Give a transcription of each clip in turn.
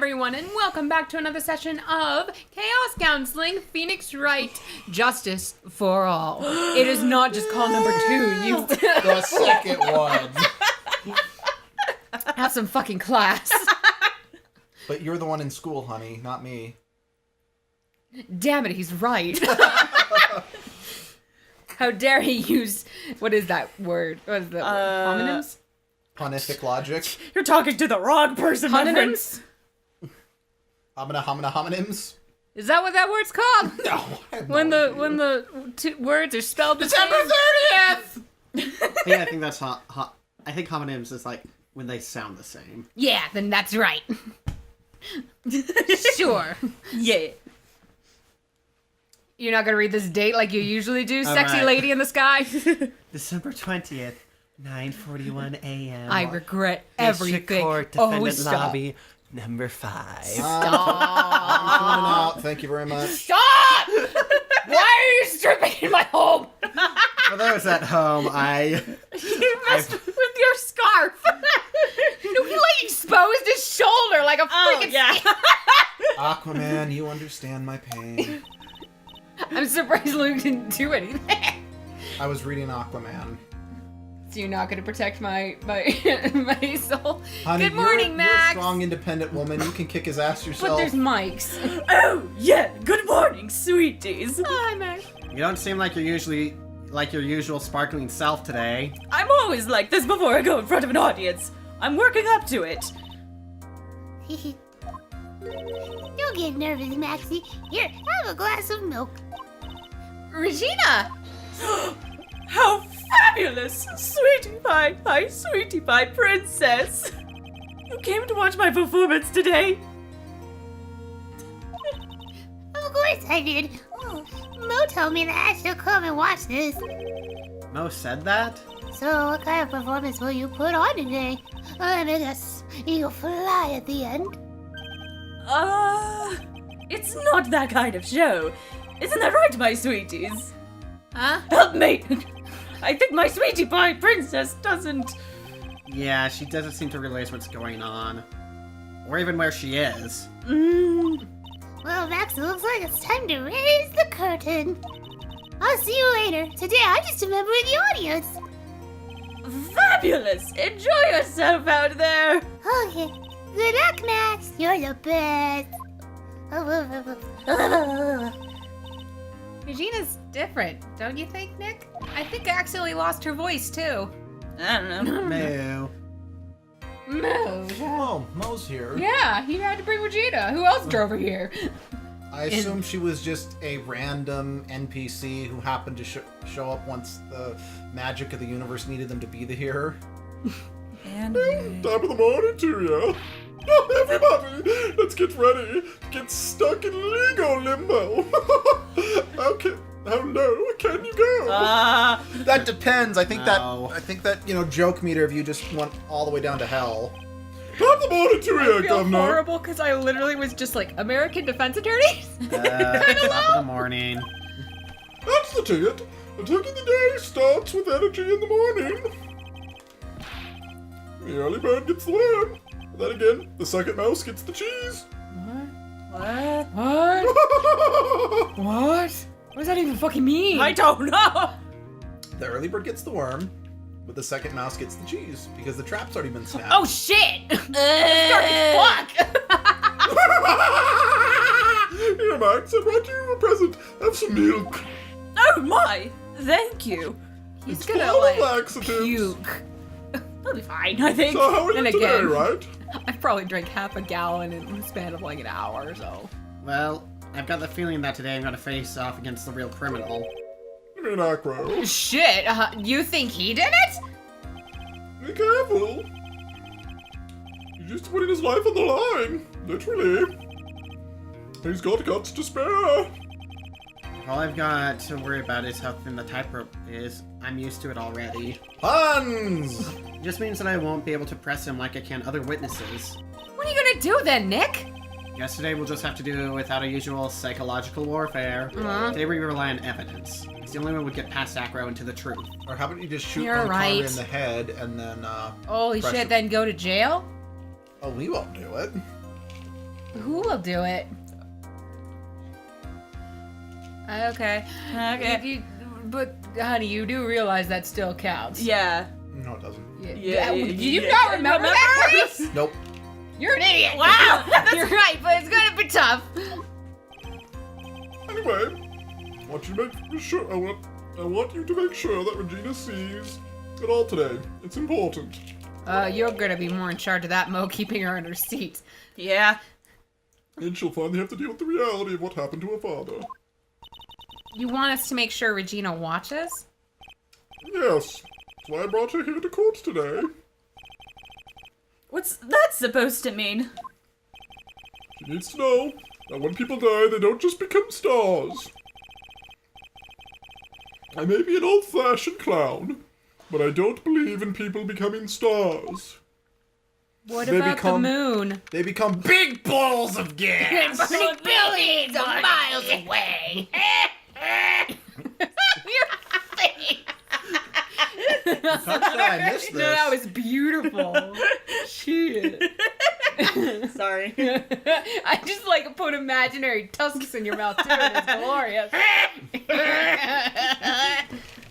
everyone, and welcome back to another session of Chaos Counseling Phoenix Wright. Justice for all. It is not just call number 2. You The second one. have some fucking class. But you're the one in school, honey, not me. Damn it, he's right. How dare he use, what is that word? What is that word? Homonyms? Honorific logic. You're talking to the wrong person, my friend. Homonyms? Homonyms. Is that what that word's called? No. I have no When idea. the two words are spelled the December same? 30th! Yeah, I think that's I think homonyms is like when they sound the same. Yeah, then that's right. Sure. Yeah. You're not gonna read this date like you usually do, All sexy right. lady in the sky? December 20th, 9:41 a.m. I regret District everything. Court, Oh, defendant stop. lobby, number 5. I'm coming out. Thank you very much. Stop! Why are you stripping in my home? For those at home, You messed with your scarf. No, he like exposed his shoulder like a freaking skin. Aquaman, you understand my pain. I'm surprised Luke didn't do anything. I was reading Aquaman. So you're not gonna protect my my soul? Honey, Good morning, you're Max. a strong, independent woman. You can kick his ass But yourself. there's mics. Oh, yeah. Good morning, sweeties. Hi, Max. you don't seem like you're usually like your usual sparkling self today. I'm always like this before I go in front of an audience. I'm working up to it. Don't get nervous, Maxie. Here, have a glass of milk. Regina. How fabulous! Sweetie pie, my sweetie pie princess. You came to watch my performance today? Of course I did. Oh, Mo told me that I should come and watch this. Mo said that? So, what kind of performance will you put on today? I guess you'll fly at the end. It's not that kind of show. Isn't that right, my sweeties? Huh? Help me! I think my sweetie pie princess doesn't. Yeah, she doesn't seem to realize what's going on. Or even where she is. Well, Max, it looks like it's time to raise the curtain. I'll see you later. Today, I'm just a member of the audience. Fabulous! Enjoy yourself out there! Okay. Good luck, Max. You're the best. Regina's different, don't you think, Nick? I think I accidentally lost her voice too. I don't know. Moo. Mo. Oh, Mo's here. Yeah, he had to bring Regina. Who else drove her here? I assume she was just a random NPC who happened to show up once the magic of the universe needed them to be here. And Top of the morning to you. Oh, everybody, let's get ready. Get stuck in legal limbo. Okay, how low can you go? That depends. I think No. that joke meter of you just went all the way down to hell. Top of the morning to I you, feel Governor. horrible because I literally was just like, American defense attorneys? Top of the morning. That's the ticket. The ticket of the day starts with energy in the morning. The early bird gets the worm. Then again, the second mouse gets the cheese. what? What? What? What does that even fucking mean? I don't know! The early bird gets the worm, but the second mouse gets the cheese because the trap's already been snapped. Oh shit! Fuck! Here, Max, I brought you a present. Have some milk. Oh my! Thank you. He's It's gonna full of like laxatives. puke. I'll be fine, I think. So how are you And today, again. right? I probably drank half a gallon in the span of like an hour or so. Well, I've got the feeling that today I'm gonna face off against the real criminal. You mean Acro? Shit, you think he did it? Be careful. He's just putting his life on the line. Literally. He's got guts to spare. All I've got to worry about is how thin the tightrope is. I'm used to it already. Puns! It just means that I won't be able to press him like I can other witnesses. What are you gonna do then, Nick? Yesterday we'll just have to do without our usual psychological warfare. Today we rely on evidence. It's the only way we get past Acro into the truth. Or how about you just shoot You're Arcana right. in the head and then, Holy press shit, it. then go to jail? Oh, we won't do it. Who will do it? Okay. But, honey, you do realize that still counts. Yeah. No, it doesn't. Did you not remember that, Grace? Nope. You're an idiot. Wow. You're right, but it's gonna be tough. Anyway, I want you to make sure. I want you to make sure that Regina sees it all today. It's important. You're gonna be more in charge of that, Mo, keeping her in her seat. Yeah. And she'll finally have to deal with the reality of what happened to her father. You want us to make sure Regina watches? Yes. That's why I brought her here to court today. What's that supposed to mean? She needs to know that when people die, they don't just become stars. I may be an old-fashioned clown, but I don't believe in people becoming stars. What They about become- the moon? They become big balls of gas! Burning billions of miles away. I missed No, that was beautiful. Shit. Sorry. I just like put imaginary tusks in your mouth too, and it's glorious.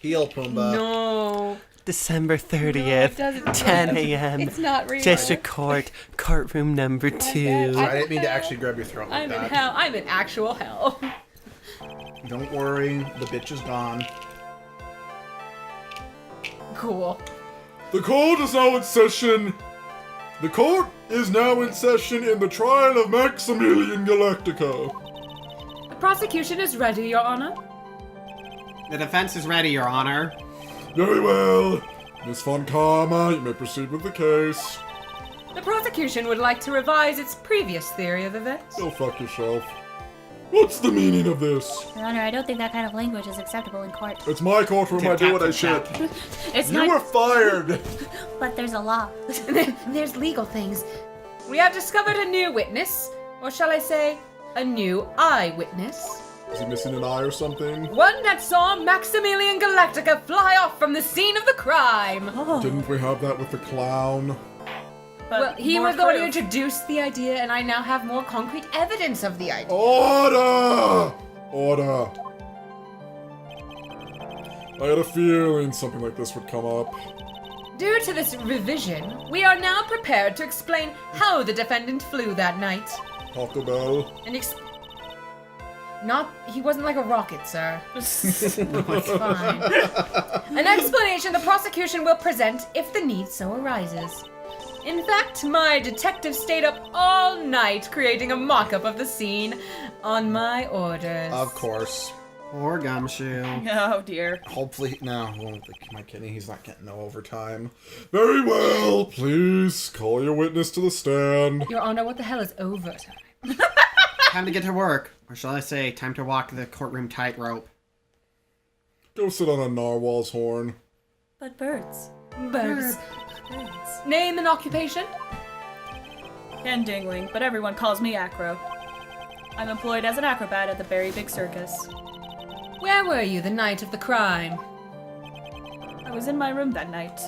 Heel, Pumbaa. No. December it 30th, doesn't- 10 a.m. It's not real. District Court, courtroom number 2. I didn't mean to actually grab your throat like I'm in that. hell. I'm in actual hell. Don't worry, the bitch is gone. Cool. The court is now in session. The court is now in session in the trial of Maximilian Galactica. The prosecution is ready, Your Honor. The defense is ready, Your Honor. Very well. Miss Von Karma, you may proceed with the case. The prosecution would like to revise its previous theory of events. Go fuck yourself. What's the meaning of this? Your Honor, I don't think that kind of language is acceptable in court. It's my courtroom, I do what I should. It's You not. were fired! But there's a law. There's legal things. We have discovered a new witness, or shall I say, a new eyewitness. Is he missing an eye or something? One that saw Maximilian Galactica fly off from the scene of the crime. Oh, Didn't we have that with the clown? but Well, he more was the one who proof. introduced the idea, and I now have more concrete evidence of the idea. Order! Order. I had a feeling something like this would come up. Due to this revision, we are now prepared to explain how the defendant flew that night. Taco Bell. He wasn't like a rocket, sir. It's fine. An explanation the prosecution will present if the need so arises. In fact, my detective stayed up all night creating a mock-up of the scene on my orders. Of course. Or Gumshoe. Oh dear. Hopefully, no, am I kidding? He's not getting no overtime. Very well, please call your witness to the stand. Your Honor, what the hell is overtime? Time to get to work. Or shall I say, time to walk the courtroom tightrope. Go sit on a narwhal's horn. But birds. Birds. Birds. Name and occupation? Ken Dingling, but everyone calls me Acro. I'm employed as an acrobat at the Berry Big Circus. Where were you the night of the crime? I was in my room that night.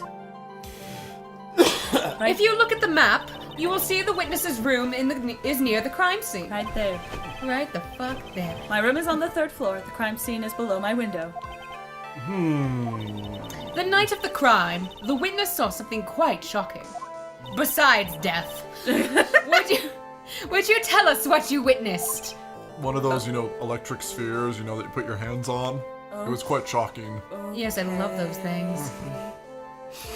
If you look at the map, you will see the witness's room is near the crime scene. Right there. Right the fuck there. My room is on the 3rd floor. The crime scene is below my window. The night of the crime, the witness saw something quite shocking. Besides death. Would you tell us what you witnessed? One of those, electric spheres, that you put your hands on. It was quite shocking. Yes, I love those things.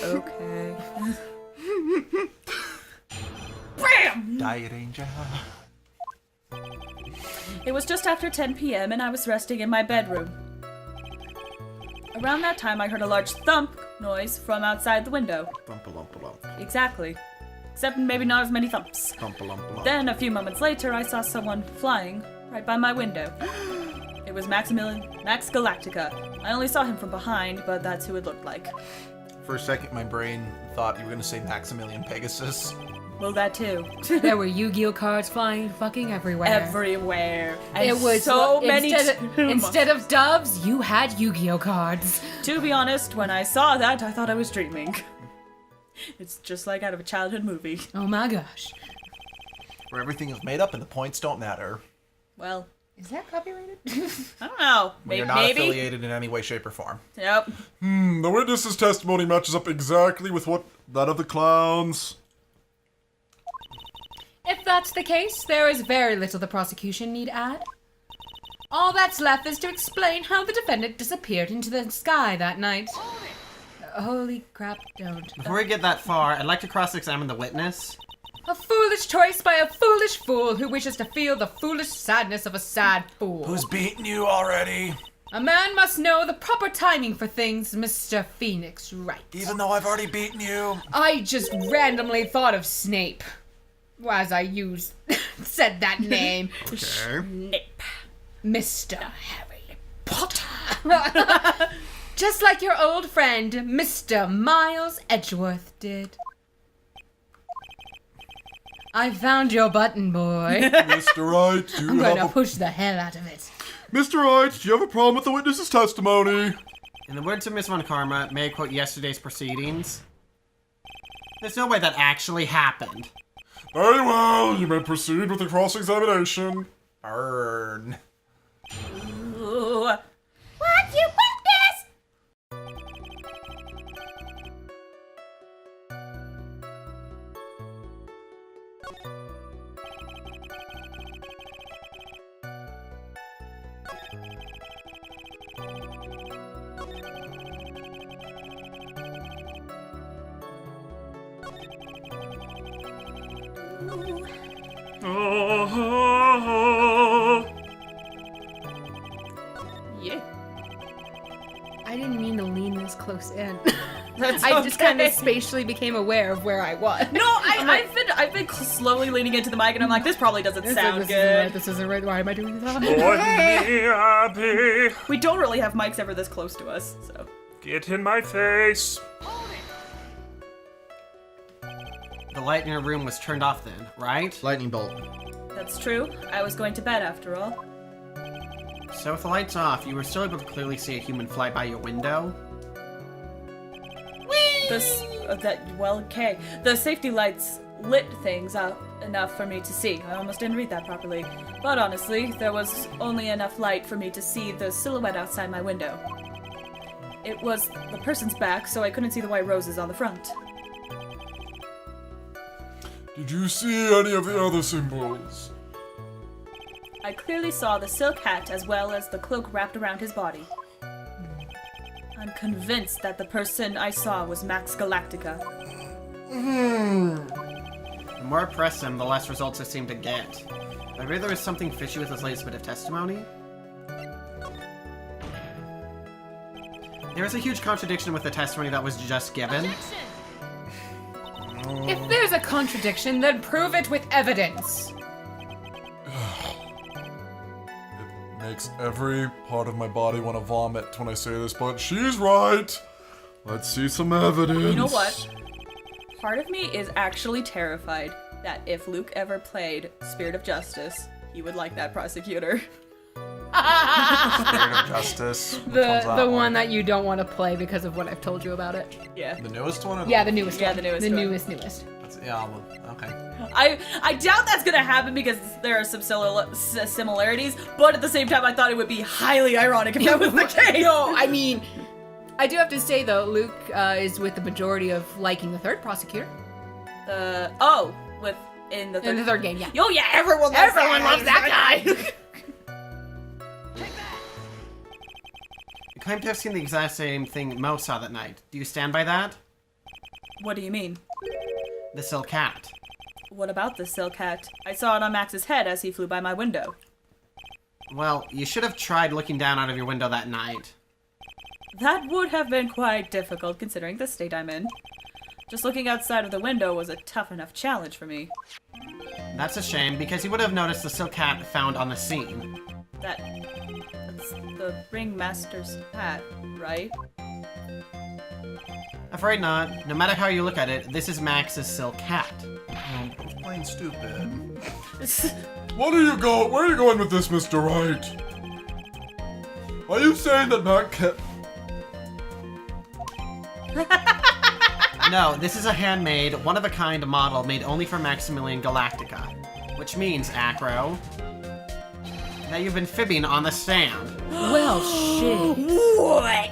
Okay. Diet Angel. It was just after 10 p.m. and I was resting in my bedroom. Around that time, I heard a large thump noise from outside the window. Thump-a-lump-a-lump. Exactly. Except maybe not as many thumps. Thump-a-lump-a-lump. Then, a few moments later, I saw someone flying right by my window. It was Max Galactica. I only saw him from behind, but that's who it looked like. For a second, my brain thought you were going to say Maximilian Pegasus. Well, that too. There were Yu-Gi-Oh cards flying fucking everywhere. Everywhere. And It was so many. Instead of doves, you had Yu-Gi-Oh cards. To be honest, when I saw that, I thought I was dreaming. It's just like out of a childhood movie. Oh my gosh. Where everything is made up and the points don't matter. Well, Is that copyrighted? I don't know. When you're Maybe. not affiliated in any way, shape, or form. Yep. The witness's testimony matches up exactly with that of the clowns. If that's the case, there is very little the prosecution need add. All that's left is to explain how the defendant disappeared into the sky that night. Holy crap, don't. Before we get that far, I'd like to cross-examine the witness. A foolish choice by a foolish fool who wishes to feel the foolish sadness of a sad fool. Who's beaten you already? A man must know the proper timing for things, Mr. Phoenix Wright. Even though I've already beaten you? I just randomly thought of Snape. As I said that name. Snape. Mr. Harry Potter. Just like your old friend, Mr. Miles Edgeworth did. I found your button, boy. Mr. Wright, do I'm you going have to push the hell out of it. Mr. Wright, do you have a problem with the witness's testimony? In the words of Miss Von Karma, may I quote yesterday's proceedings? There's no way that actually happened. Very well, you may proceed with the cross-examination. Burn. Ooh. What, you witness? Yeah. I didn't mean to lean this close in. That's I just kind of okay. spatially became aware of where I was. No, I've been slowly leaning into the mic, and I'm like, this probably doesn't sound good. This isn't right. Why am I doing this? We don't really have mics ever this close to us, so. Get in my face. The light in your room was turned off then, right? Lightning bolt. That's true. I was going to bed after all. So with the lights off, you were still able to clearly see a human fly by your window? Okay. The safety lights lit things up enough for me to see. I almost didn't read that properly. But honestly, there was only enough light for me to see the silhouette outside my window. It was the person's back, so I couldn't see the white roses on the front. Did you see any of the other symbols? I clearly saw the silk hat as well as the cloak wrapped around his body. I'm convinced that the person I saw was Max Galactica. The more I press him, the less results I seem to get. I agree there is something fishy with his latest bit of testimony. There is a huge contradiction with the testimony that was just given. If there's a contradiction, then prove it with evidence. Makes every part of my body want to vomit when I say this, but she's right. Let's see some evidence. You know what? Part of me is actually terrified that if Luke ever played Spirit of Justice, he would like that prosecutor. Spirit of Justice. Which one's that The one that you don't want to play because of what I've told you about it. Yeah. The newest one? Or Yeah, the newest Yeah, one. the newest The one. newest. Yeah, okay. I doubt that's gonna happen because there are some similarities, but at the same time, I thought it would be highly ironic if that was the case. No, I mean, I do have to say though, Luke is with the majority of liking the third prosecutor. In the In the third game, yeah. Oh yeah, everyone loves that guy. You claim to have seen the exact same thing Mo saw that night. Do you stand by that? What do you mean? The silk hat. What about the silk hat? I saw it on Max's head as he flew by my window. Well, you should have tried looking down out of your window that night. That would have been quite difficult considering the state I'm in. Just looking outside of the window was a tough enough challenge for me. That's a shame, because you would have noticed the silk hat found on the scene. That's the ringmaster's hat, right? Afraid not. No matter how you look at it, this is Max's silk hat. It's plain stupid. Where are you going with this, Mr. Wright? Are you saying that No, this is a handmade, one-of-a-kind model made only for Maximilian Galactica. Which means, Acro, that you've been fibbing on the stand. Well, shit. What?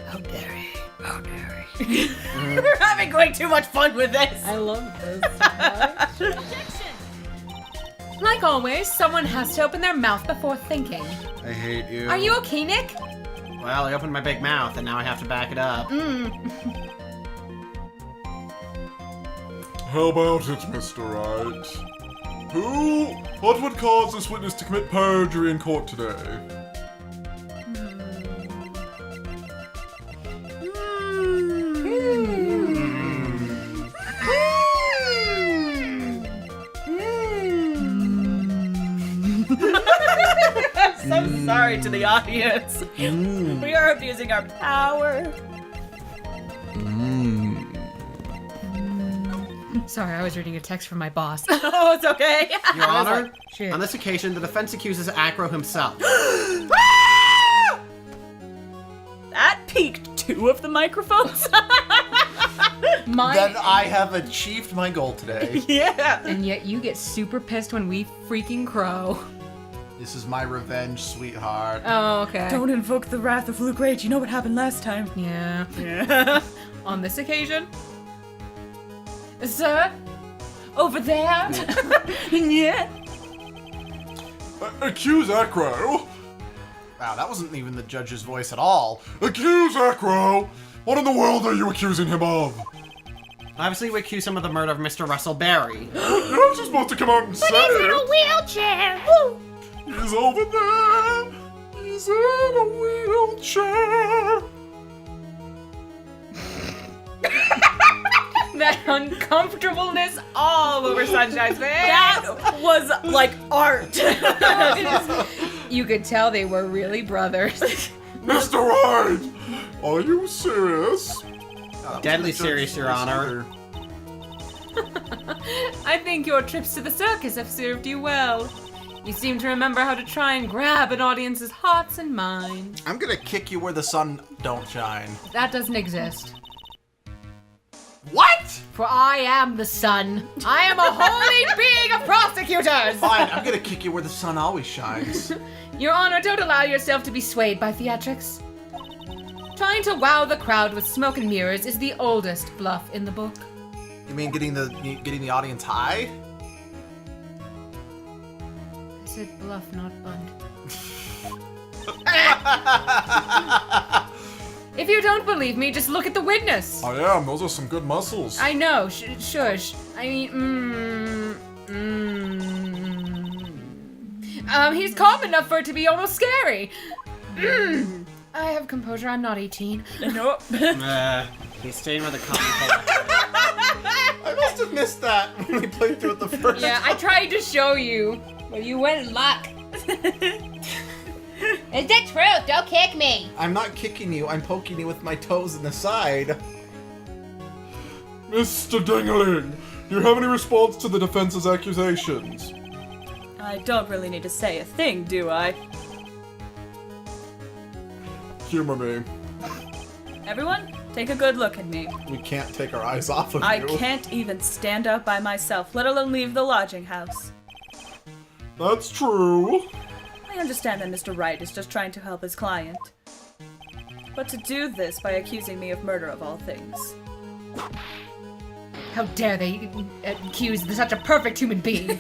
How dare he? How dare he? We're having way too much fun with this. I love this so much. Like always, someone has to open their mouth before thinking. I hate you. Are you okay, Nick? Well, I opened my big mouth, and now I have to back it up. How about it, Mr. Wright? What would cause this witness to commit perjury in court today? So sorry to the audience. We are abusing our power. Sorry, I was reading a text from my boss. Oh, it's okay. Your Honor, shit. on this occasion, the defense accuses Acro himself. That peaked 2 of the microphones. Then I have achieved my goal today. Yeah. And yet you get super pissed when we freaking crow. This is my revenge, sweetheart. Oh, okay. Don't invoke the wrath of Luke Rage. You know what happened last time. Yeah. Yeah. On this occasion? Sir? Over there? Yeah. Accuse Acro! Wow, that wasn't even the judge's voice at all. Accuse Acro! What in the world are you accusing him of? Obviously, we accuse him of the murder of Mr. Russell Berry. You're not just supposed to come out and say He's in a it! wheelchair. Woo. He's over there! He's in a wheelchair! That uncomfortableness all over Sunshine's face. That was like art. You could tell they were really brothers. Mr. Wright! Are you serious? Deadly serious, Your Honor. I think your trips to the circus have served you well. You seem to remember how to try and grab an audience's hearts and minds. I'm gonna kick you where the sun don't shine. That doesn't exist. What? For I am the sun. I am a holy being of prosecutors! Fine, I'm gonna kick you where the sun always shines. Your Honor, don't allow yourself to be swayed by theatrics. Trying to wow the crowd with smoke and mirrors is the oldest bluff in the book. You mean getting the audience high? I said bluff, not bund. If you don't believe me, just look at the witness. I am. Those are some good muscles. I know, shush. I mean, he's calm enough for it to be almost scary. I have composure, I'm not 18. Nope. He's staying with the common cold. I must have missed that when we played through it the first Yeah, I tried to show you, but you went luck. Is the truth? Don't kick me. I'm not kicking you, I'm poking you with my toes in the side. Mr. Dingling, do you have any response to the defense's accusations? I don't really need to say a thing, do I? Humor me. Everyone, take a good look at me. We can't take our eyes off of I you. can't even stand up by myself, let alone leave the lodging house. That's true. I understand that Mr. Wright is just trying to help his client. But to do this by accusing me of murder of all things. How dare they accuse such a perfect human being?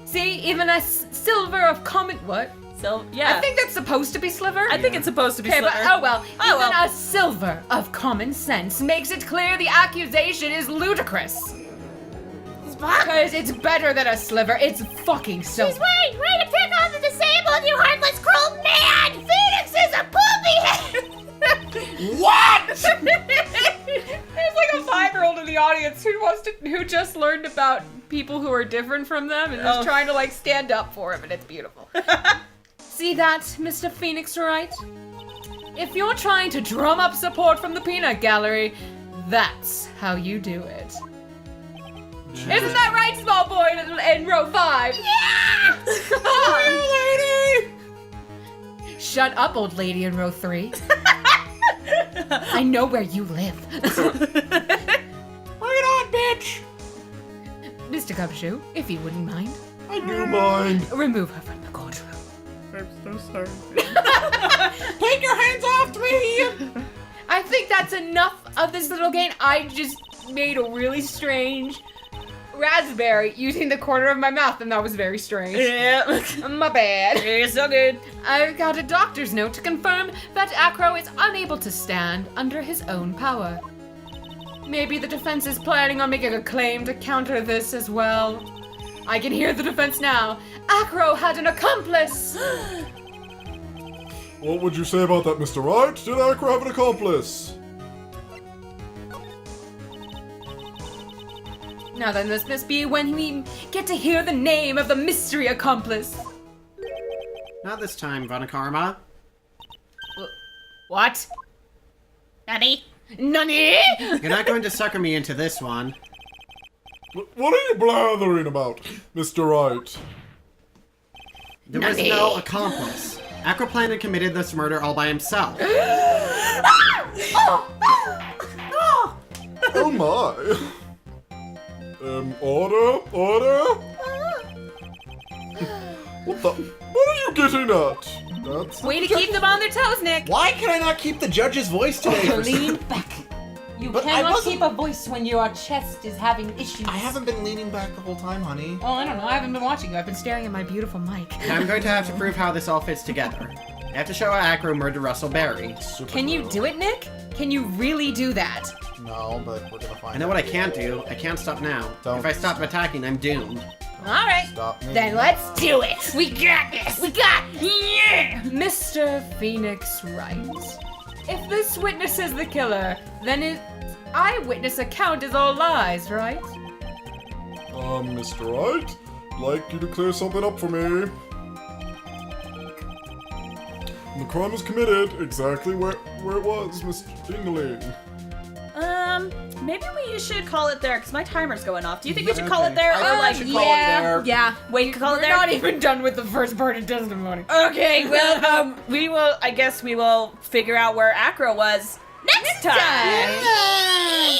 See, even a silver of common... What? So, yeah. I think that's supposed to be sliver. I think it's supposed to be Okay, sliver. but oh well. Oh, Even well. a silver of common sense makes it clear the accusation is ludicrous. Because it's better than a sliver. It's fucking silver. She's right to pick on the disabled, you heartless, cruel man! Phoenix is a poopy head! What? There's like a 5-year-old in the audience who just learned about people who are different from them and is trying to like stand up for him, and it's beautiful. See that, Mr. Phoenix Wright? If you're trying to drum up support from the peanut gallery, that's how you do it. Isn't that right, small boy in row 5? Yeah! Lady! Shut up, old lady in row 3. I know where you live. Bring it on, bitch! Mr. Gumshoe, if you wouldn't mind. I do mind. Remove her from the courtroom. I'm so sorry. Take your hands off me! I think that's enough of this little game. I just made a really strange raspberry using the corner of my mouth, and that was very strange. Yeah. My bad. You're so good. I've got a doctor's note to confirm that Acro is unable to stand under his own power. Maybe the defense is planning on making a claim to counter this as well. I can hear the defense now. Acro had an accomplice! What would you say about that, Mr. Wright? Did Acro have an accomplice? Now then, this must be when we get to hear the name of the mystery accomplice. Not this time, Vanakarma. What? Nani? Nani? You're not going to sucker me into this one. What are you blathering about, Mr. Wright? There was no accomplice. Acroplan committed this murder all by himself. Oh my. Order? What are you getting at? That's Way to keep them on their toes, Nick. Why can I not keep the judge's voice today? for Lean some- back. You But I cannot wasn't- keep a voice when your chest is having issues. I haven't been leaning back the whole time, honey. Oh, I don't know. I haven't been watching you. I've been staring at my beautiful mic. I'm going to have to prove how this all fits together. I have to show how Acro murdered Russell Berry. Super Can you brutal. do it, Nick? Can you really do that? No, but we're gonna find I know what I can't do. I can't stop now. Don't. If I stop attacking, I'm doomed. All right. Stop me. Then let's do it. We got this. Yeah. Mr. Phoenix Wright. If this witness is the killer, then his eyewitness account is all lies, right? Mr. Wright, I'd like you to clear something up for me. The crime was committed exactly where it was, Mr. Dingling. Maybe we should call it there, because my timer's going off. Do you think we should call it there? I Or think we like, should call it there. Yeah. wait, call it We're there? not even done with the first part of testimony. Okay, well, I guess we will figure out where Acro was next time. Time.